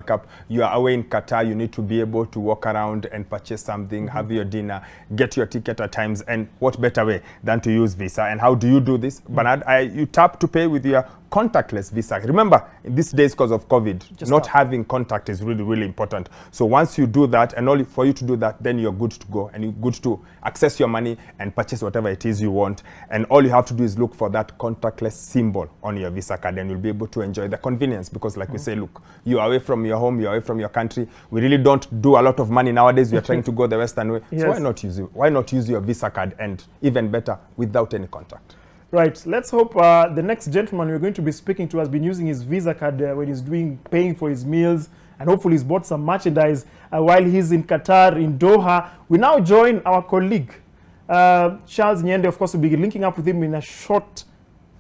Cup. You are away in Qatar. You need to be able to walk around and purchase something, have your dinner, get your ticket at times. And what better way than to use Visa? And how do you do this? Bernard, you tap to pay with your contactless Visa. Remember, in these days, because of COVID, not having contact is really, really important. So once you do that, and only for you to do that, then you're good to go, and you're good to access your money and purchase whatever it is you want. And all you have to do is look for that contactless symbol on your Visa card, and you'll be able to enjoy the convenience. Because like we say, look, you're away from your home, you're away from your country. We really don't do a lot of money nowadays. We are trying to go the Western way. So why not use it? Why not use your Visa card, and even better, without any contact? Right. Let's hope the next gentleman we're going to be speaking to has been using his Visa card when he's paying for his meals, and hopefully he's bought some merchandise while he's in Qatar, in Doha. We now join our colleague, Charles Nyende. Of course, we'll be linking up with him in a short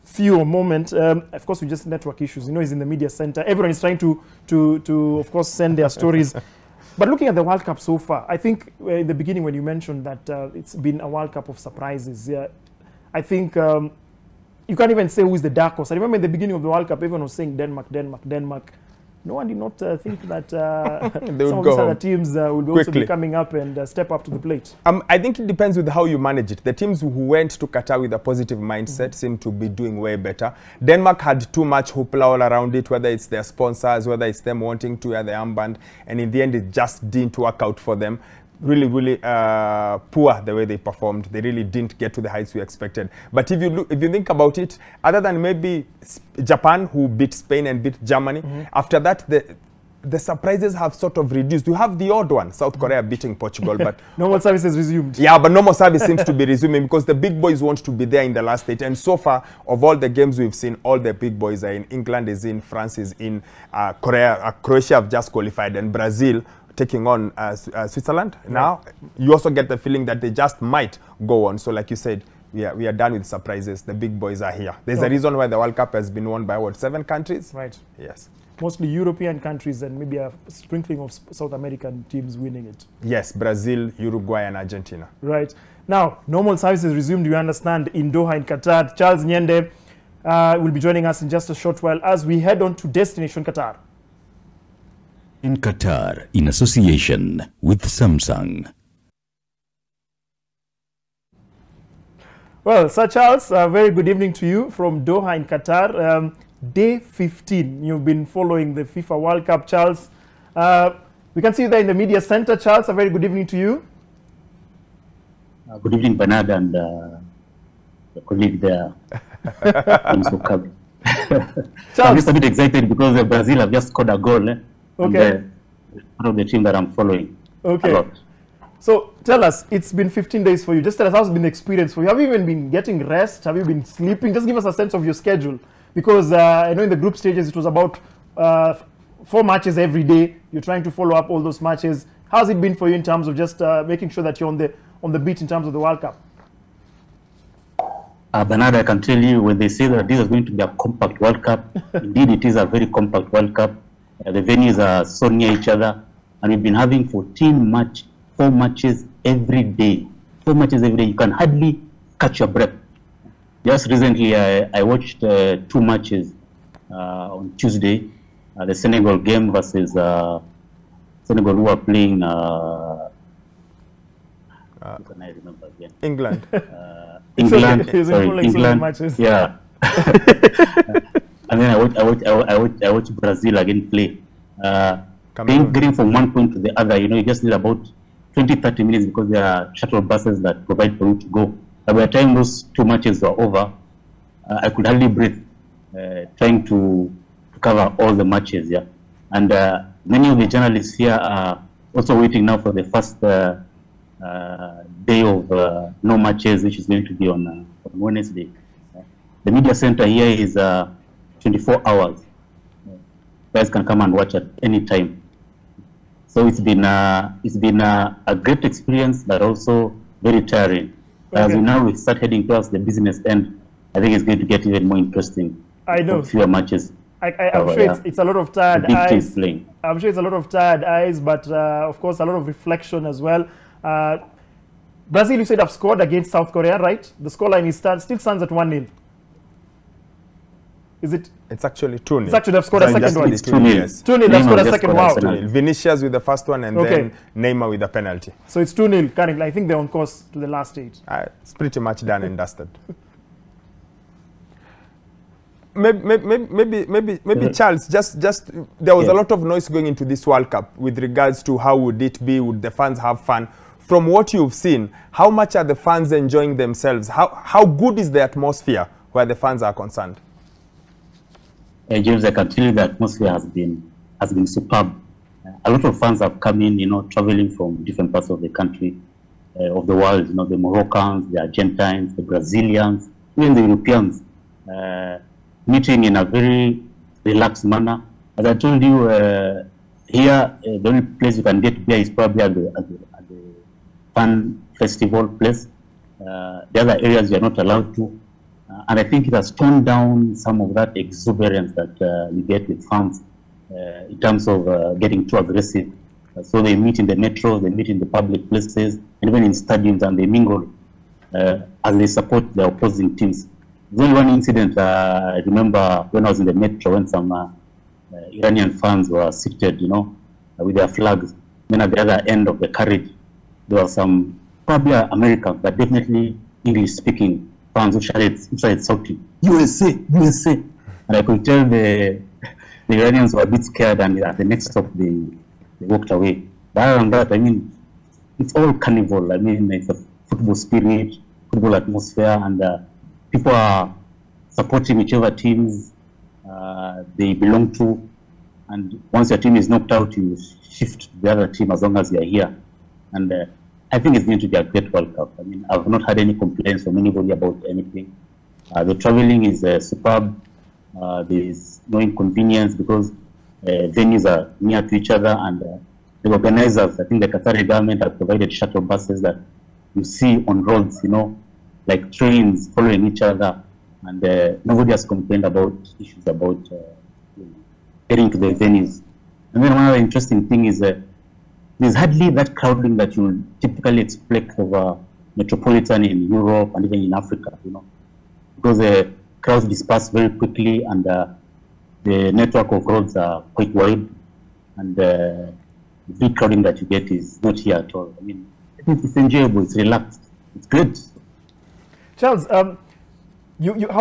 few moment. Of course, we just network issues. You know, he's in the media center. Everyone is trying to of course, send their stories. But looking at the World Cup so far, I think in the beginning when you mentioned that it's been a World Cup of surprises, I think you can't even say who is the dark horse. I remember in the beginning of the World Cup, everyone was saying Denmark, Denmark, Denmark. No one did not think that some of these other teams will be also be coming up and step up to the plate. I think it depends with how you manage it. The teams who went to Qatar with a positive mindset seem to be doing way better. Denmark had too much hoopla all around it, whether it's their sponsors, whether it's them wanting to wear the armband, and in the end it just didn't work out for them. Really, really poor the way they performed. They really didn't get to the heights we expected. But if you think about it, other than maybe Japan, who beat Spain and beat Germany, after that the surprises have sort of reduced. You have the odd one, South Korea beating Portugal, but normal service is resumed. Yeah, but normal service seems to be resuming because the big boys want to be there in the last 8. And so far, of all the games we've seen, all the big boys are in. England is in, France is in, Croatia have just qualified, and Brazil taking on Switzerland. Now, you also get the feeling that they just might go on. So like you said, we are done with surprises. The big boys are here. There's a reason why the World Cup has been won by, what, 7 countries? Right. Yes. Mostly European countries and maybe a sprinkling of South American teams winning it. Yes, Brazil, Uruguay, and Argentina. Right. Now, normal services resumed, you understand, in Doha, in Qatar. Charles Nyende will be joining us in just a short while as we head on to Destination Qatar. In Qatar, in association with Samsung. Well, Sir Charles, very good evening to you from Doha in Qatar. Day 15, you've been following the FIFA World Cup, Charles. We can see you there in the media center. Charles, a very good evening to you. Good evening, Bernard, and the colleague there. I'm just a bit excited because Brazil have just scored a goal. Okay. One of the team that I'm following. Okay. So tell us, it's been 15 days for you. Just tell us how's been the experience for you. Have you even been getting rest? Have you been sleeping? Just give us a sense of your schedule. Because I know in the group stages it was about 4 matches every day. You're trying to follow up all those matches. How's it been for you in terms of just making sure that you're on the beat in terms of the World Cup? Bernard, I can tell you, when they say that this is going to be a compact World Cup, indeed it is a very compact World Cup. The venues are so near each other, and we've been having 4 matches every day. 4 matches every day. You can hardly catch your breath. Just recently, I watched 2 matches on Tuesday. The Senegal game versus Senegal, who are playing. Can I remember again? England. England. England. Matches. Yeah. And then I watch Brazil again play. Getting from one point to the other, you know, you just need about 20-30 minutes because there are shuttle buses that provide for you to go. But by the time those 2 matches were over, I could hardly breathe, trying to cover all the matches. Yeah, and many of the journalists here are also waiting now for the first day of no matches, which is going to be on Wednesday. The media center here is 24 hours. Guys can come and watch at any time. So it's been a great experience, but also very tiring. Okay. As we now start heading towards the business end, I think it's going to get even more interesting. I know. Fewer matches. I'm sure it's a lot of tired eyes. I'm sure it's a lot of tired eyes, but of course a lot of reflection as well. Brazil, you said, have scored against South Korea, right? The scoreline still stands at 1-0. Is it? It's actually 2-0. It's actually they've scored a second one. It's 2-0. Yes. 2-0, they've scored a second. Wow. 2-0. Vinicius with the first one, and then Neymar with the penalty. So it's 2-0 currently. I think they're on course to the last 8. It's pretty much done and dusted. Maybe Charles, just there was a lot of noise going into this World Cup with regards to how would it be, would the fans have fun? From what you've seen, how much are the fans enjoying themselves? How good is the atmosphere where the fans are concerned? James, I can tell you the atmosphere has been superb. A lot of fans have come in, traveling from different parts of the country, of the world. The Moroccans, the Argentines, the Brazilians, even the Europeans. Meeting in a very relaxed manner. As I told you, here, the only place you can get beer is probably at the fun festival place. The other areas you're not allowed to. And I think it has toned down some of that exuberance that you get with fans in terms of getting too aggressive. So they meet in the metro, they meet in the public places, and even in stadiums, and they mingle as they support the opposing teams. There's only one incident I remember when I was in the metro when some Iranian fans were seated, with their flags. Then at the other end of the carriage, there were some probably Americans, but definitely English-speaking fans who started shouting, USA, USA. And I could tell the Iranians were a bit scared, and at the next stop they walked away. But other than that, I mean, it's all carnival. I mean, it's a football spirit, football atmosphere, and people are supporting whichever teams they belong to, and once your team is knocked out, you shift to the other team as long as you are here. And I think it's going to be a great World Cup. I mean, I've not had any complaints from anybody about anything. The traveling is superb. There is no inconvenience because venues are near to each other, and the organizers, I think the Qatari government, have provided shuttle buses that you see on roads, like trains following each other, and nobody has complained about issues about getting to the venues. And then one other interesting thing is there's hardly that crowding that you typically expect of metropolitan in Europe and even in Africa, because the crowds disperse very quickly, and the network of roads are quite wide, and the big crowding that you get is not here at all. I mean, it's enjoyable, it's relaxed, it's good. Charles, how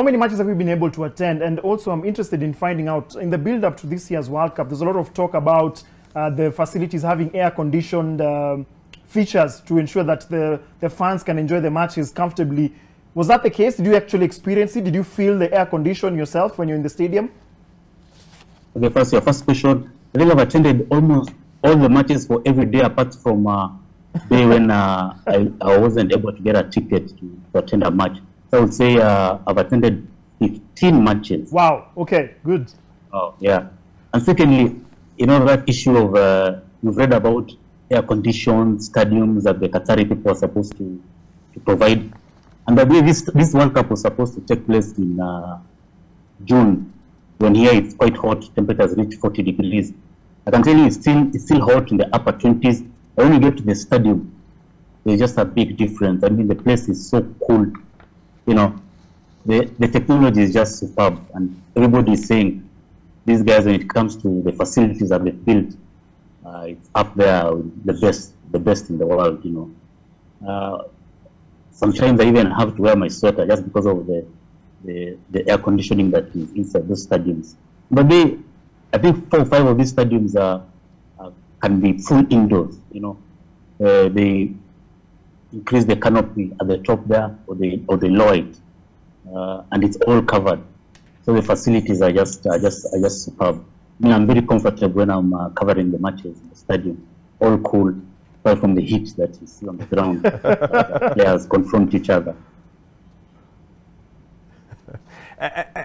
many matches have you been able to attend? And also, I'm interested in finding out, in the build-up to this year's World Cup, there's a lot of talk about the facilities having air-conditioned features to ensure that the fans can enjoy the matches comfortably. Was that the case? Did you actually experience it? Did you feel the air condition yourself when you're in the stadium? Okay, first, your first question. I think I've attended almost all the matches for every day apart from day when I wasn't able to get a ticket to attend a match. So I would say I've attended 15 matches. Wow, okay, good. Oh, yeah. And secondly, that issue of, you've read about air-conditioned stadiums that the Qatari people are supposed to provide. And I believe this World Cup was supposed to take place in June, when here it's quite hot, temperatures reach 40 degrees. I can tell you it's still hot in the upper 20s. When you get to the stadium, there's just a big difference. I mean, the place is so cool. The technology is just superb, and everybody is saying, these guys, when it comes to the facilities that they've built, it's up there with the best in the world, Sometimes I even have to wear my sweater just because of the air conditioning that is inside those stadiums. But I think 4 or 5 of these stadiums can be full indoors, They increase the canopy at the top there, or they lower it, and it's all covered. So the facilities are just superb. I mean, I'm very comfortable when I'm covering the matches in the stadium. All cool, apart from the heat that you see on the ground. Players confront each other.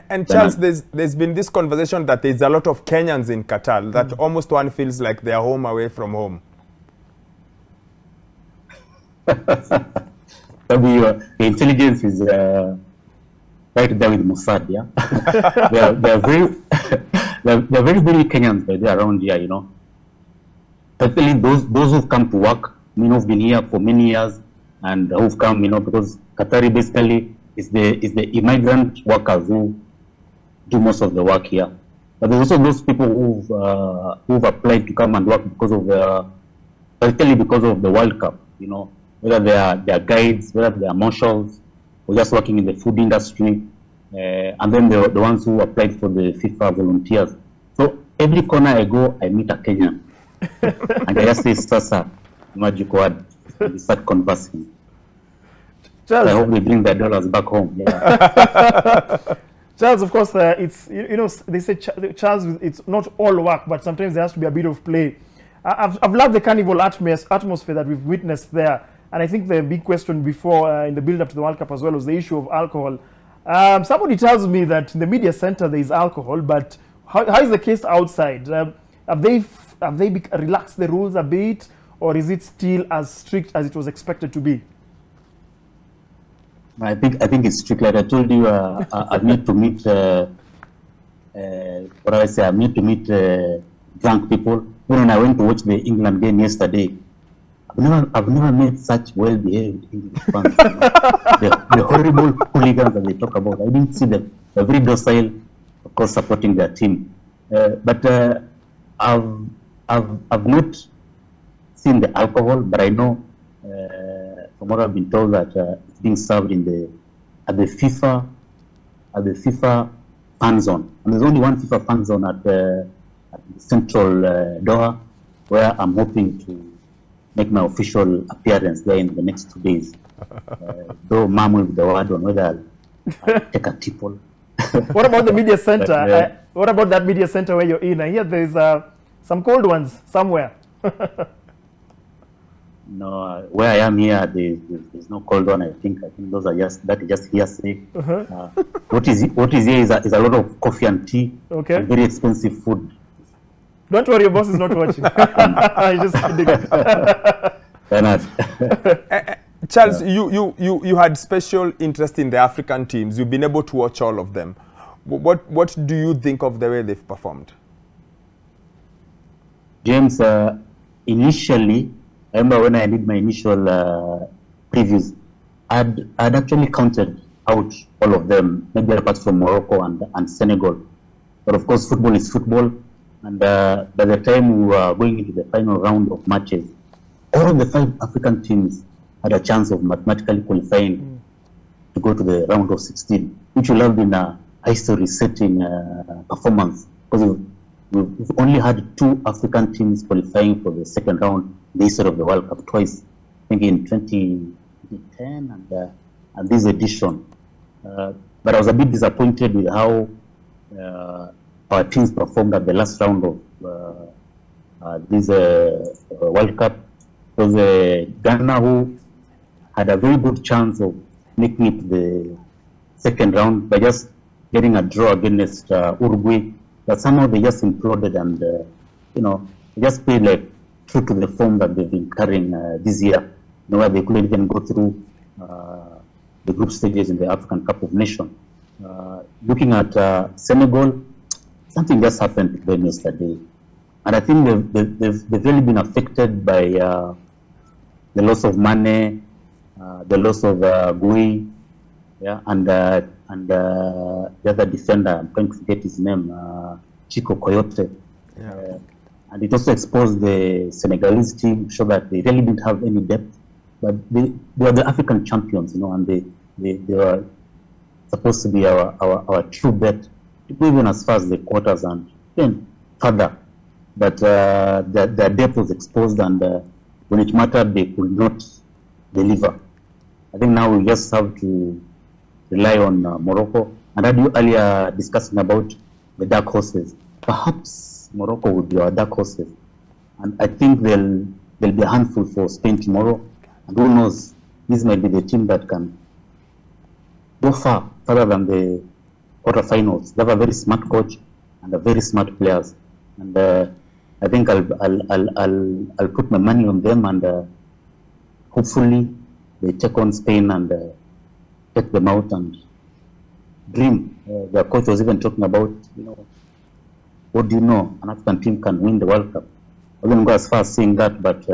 And Charles, there's been this conversation that there's a lot of Kenyans in Qatar, that almost one feels like they're home away from home. The intelligence is right there with Mossad, yeah. they're very, very Kenyans by there around here, Particularly those who've come to work, who've been here for many years, and who've come, because Qatari basically is the immigrant workers who do most of the work here. But there's also those people who've applied to come and work because of particularly because of the World Cup. You know, whether they are guides, whether they are marshals, or just working in the food industry, and then the ones who applied for the FIFA volunteers. So every corner I go, I meet a Kenyan, and I just say, "Sasa, magic word," and we start conversing. Charles, I hope we bring their dollars back home. Yeah. Charles, of course, it's you know they say Charles, it's not all work, but sometimes there has to be a bit of play. I've loved the carnival atmosphere that we've witnessed there, and I think the big question before in the build-up to the World Cup as well was the issue of alcohol. Somebody tells me that in the media center there is alcohol, but how is the case outside? Have they relaxed the rules a bit, or is it still as strict as it was expected to be? I think it's strict. Like I told you, I've need to meet what I say. I've need to meet drunk people. When I went to watch the England game yesterday, I've never met such well-behaved English fans. The horrible hooligans that they talk about, I didn't see them. They're very docile, of course, supporting their team. But I've not seen the alcohol, but I know from what I've been told that it's being served at the FIFA fan zone. And there's only one FIFA fan zone at the central Doha, where I'm hoping to make my official appearance there in the next 2 days. Though mom will be the word on whether I'll take a tipple. What about the media center? What about that media center where you're in? I hear there's some cold ones somewhere. No, where I am here, there's no cold one. I think those are just hearsay. What is here is a lot of coffee and tea. Okay. And very expensive food. Don't worry, your boss is not watching. I'm just kidding. Charles, you had special interest in the African teams. You've been able to watch all of them. What do you think of the way they've performed? James, initially, I remember when I did my initial previews, I'd actually counted out all of them, maybe apart from Morocco and Senegal. But of course, football is football. And by the time we were going into the final round of matches, all of the 5 African teams had a chance of mathematically qualifying to go to the round of 16, which will have been a history-setting performance, because we've only had 2 African teams qualifying for the second round in the history of the World Cup, twice, I think in 2010 and this edition. But I was a bit disappointed with how our teams performed at the last round of this World Cup. It was Ghana who had a very good chance of making it the second round by just getting a draw against Uruguay, but somehow they just imploded and they just played like true to the form that they've been carrying this year, where they couldn't even go through the group stages in the African Cup of Nations. Looking at Senegal, something just happened to them yesterday, and I think they've really been affected by the loss of Mane, the loss of Gui, and the other defender, I'm trying to forget his name, Chico Coyote. And it also exposed the Senegalese team, show that they really didn't have any depth, but they were the African champions, and they were supposed to be our true bet, even as far as the quarters and then further. But their depth was exposed, and when it mattered, they could not deliver. I think now we just have to rely on Morocco. And I had you earlier discussing about the dark horses. Perhaps Morocco would be our dark horses. And I think there'll be a handful for Spain tomorrow. And who knows, this might be the team that can go further than the quarterfinals. They have a very smart coach and a very smart players. And I think I'll put my money on them, and hopefully they take on Spain and take them out and dream. Their coach was even talking about, what do you know, an African team can win the World Cup. I wouldn't go as far as saying that, but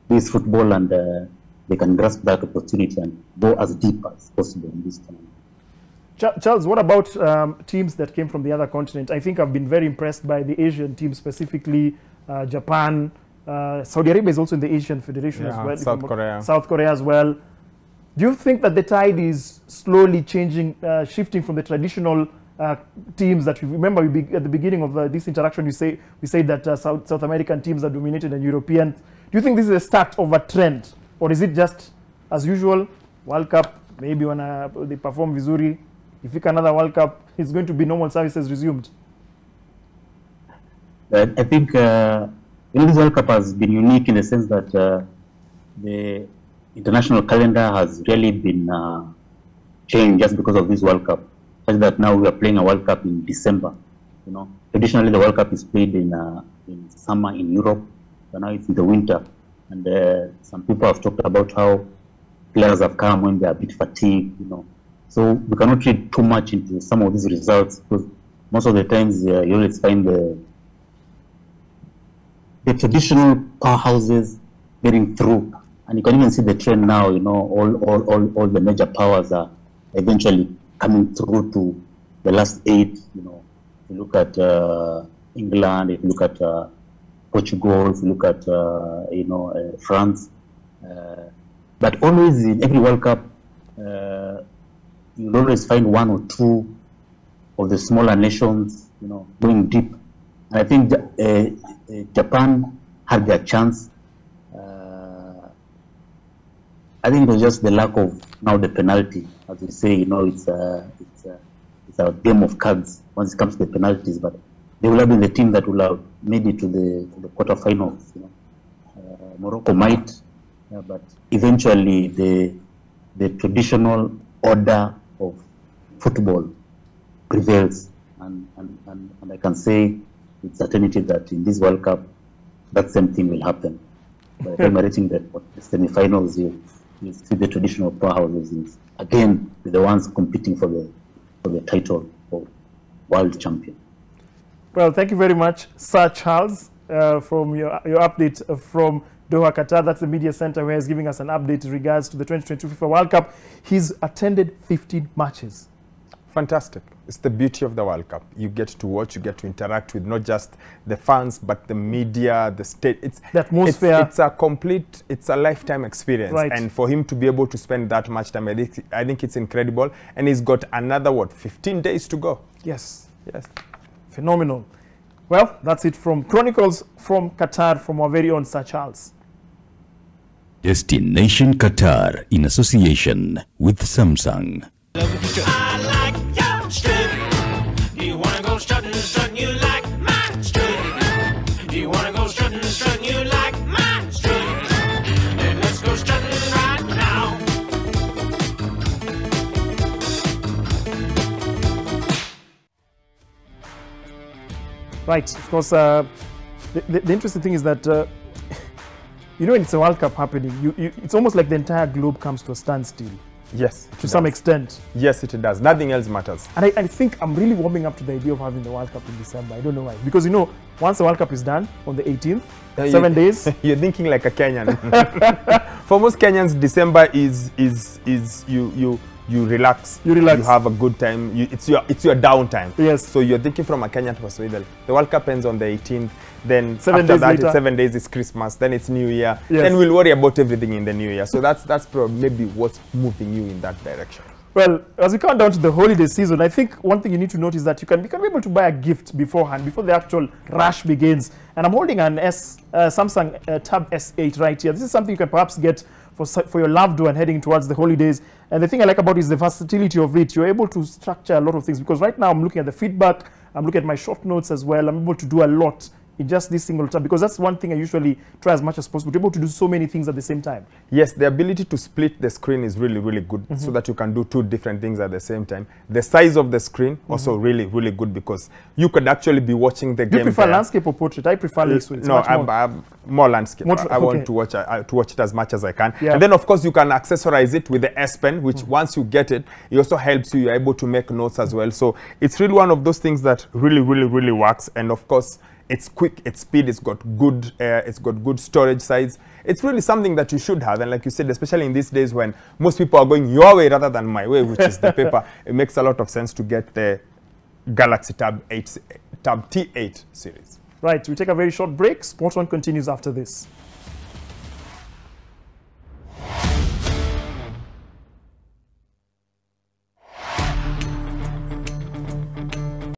this football, and they can grasp that opportunity and go as deep as possible in this tournament. Charles, what about teams that came from the other continent? I think I've been very impressed by the Asian teams, specifically Japan. Saudi Arabia is also in the Asian Federation as well. South Korea as well. Do you think that the tide is slowly changing, shifting from the traditional teams that we remember at the beginning of this interaction? We said that South American teams are dominated and European. Do you think this is a start of a trend, or is it just as usual? World Cup, maybe when they perform vizuri, if you can another World Cup, it's going to be normal services resumed. I think this World Cup has been unique in the sense that the international calendar has really been changed just because of this World Cup. Such that now we are playing a World Cup in December. You know, traditionally the World Cup is played in summer in Europe, but now it's in the winter. And some people have talked about how players have come when they are a bit fatigued. You know, so we cannot read too much into some of these results because most of the times you always find the traditional powerhouses getting through. And you can even see the trend now, you know, all the major powers are eventually coming through to the last 8, you know. If you look at England, if you look at Portugal, if you look at, France. But always in every World Cup, you'll always find 1 or 2 of the smaller nations, you know, going deep. And I think Japan had their chance. I think it was just the lack of now the penalty, as we say. You know, it's a game of cards once it comes to the penalties. But they will have been the team that will have made it to the quarterfinals. You know, Morocco might, but eventually the traditional order of football prevails, and I can say with certainty that in this World Cup, that same thing will happen. By the time we're reaching the semi-finals, you see the traditional powerhouses again the ones competing for the title of world champion. Well, thank you very much, Sir Charles, from your update from Doha, Qatar. That's the media center where he's giving us an update in regards to the 2022 FIFA World Cup. He's attended 15 matches. Fantastic. It's the beauty of the World Cup. You get to watch, you get to interact with not just the fans, but the media, the state. It's the atmosphere. It's a lifetime experience. Right. And for him to be able to spend that much time, I think it's incredible. And he's got another, 15 days to go. Yes. Yes. Phenomenal. Well, that's it from Chronicles from Qatar, from our very own Sir Charles. Destination Qatar in association with Samsung. I like your strut. Do you want to go strutting, strutting? You like my strut. Do you want to go strutting, strutting? You like my strut. Then let's go strutting right now. Right. Of course, the interesting thing is that, you know, when it's a World Cup happening, it's almost like the entire globe comes to a standstill. Yes, to some extent. Yes, it does. Nothing else matters. And I think I'm really warming up to the idea of having the World Cup in December. I don't know why. Because, you know, once the World Cup is done on the 18th, 7 days. You're thinking like a Kenyan. For most Kenyans, December is you relax. You relax. You have a good time. It's your downtime. Yes. So you're thinking from a Kenyan perspective. The World Cup ends on the 18th. Then 7 after days that, later. 7 days is Christmas. Then it's New Year. Yes. Then we'll worry about everything in the New Year. So that's probably maybe what's moving you in that direction. Well, as we count down to the holiday season, I think one thing you need to note is that you can be able to buy a gift beforehand, before the actual rush begins. And I'm holding an Samsung Tab S8 right here. This is something you can perhaps get for your loved one heading towards the holidays. And the thing I like about it is the versatility of it. You're able to structure a lot of things, because right now I'm looking at the feedback, I'm looking at my short notes as well. I'm able to do a lot in just this single tab, because that's one thing I usually try as much as possible, to be able to do so many things at the same time. Yes, the ability to split the screen is really, really good, so that you can do 2 different things at the same time. The size of the screen also really, really good, because you could actually be watching the game. You prefer landscape or portrait? I prefer landscape. No, I'm more landscape. I want to watch it as much as I can. Yeah. And then, of course, you can accessorize it with the S Pen, which once you get it, it also helps you. You're able to make notes as well. So it's really one of those things that really, really, really works. And of course, It's quick, it's speed, it's got good storage size. It's really something that you should have. And like you said, especially in these days when most people are going your way rather than my way, which is the paper, it makes a lot of sense to get the Galaxy Tab T8 series. Right, we take a very short break. Sport One continues after this.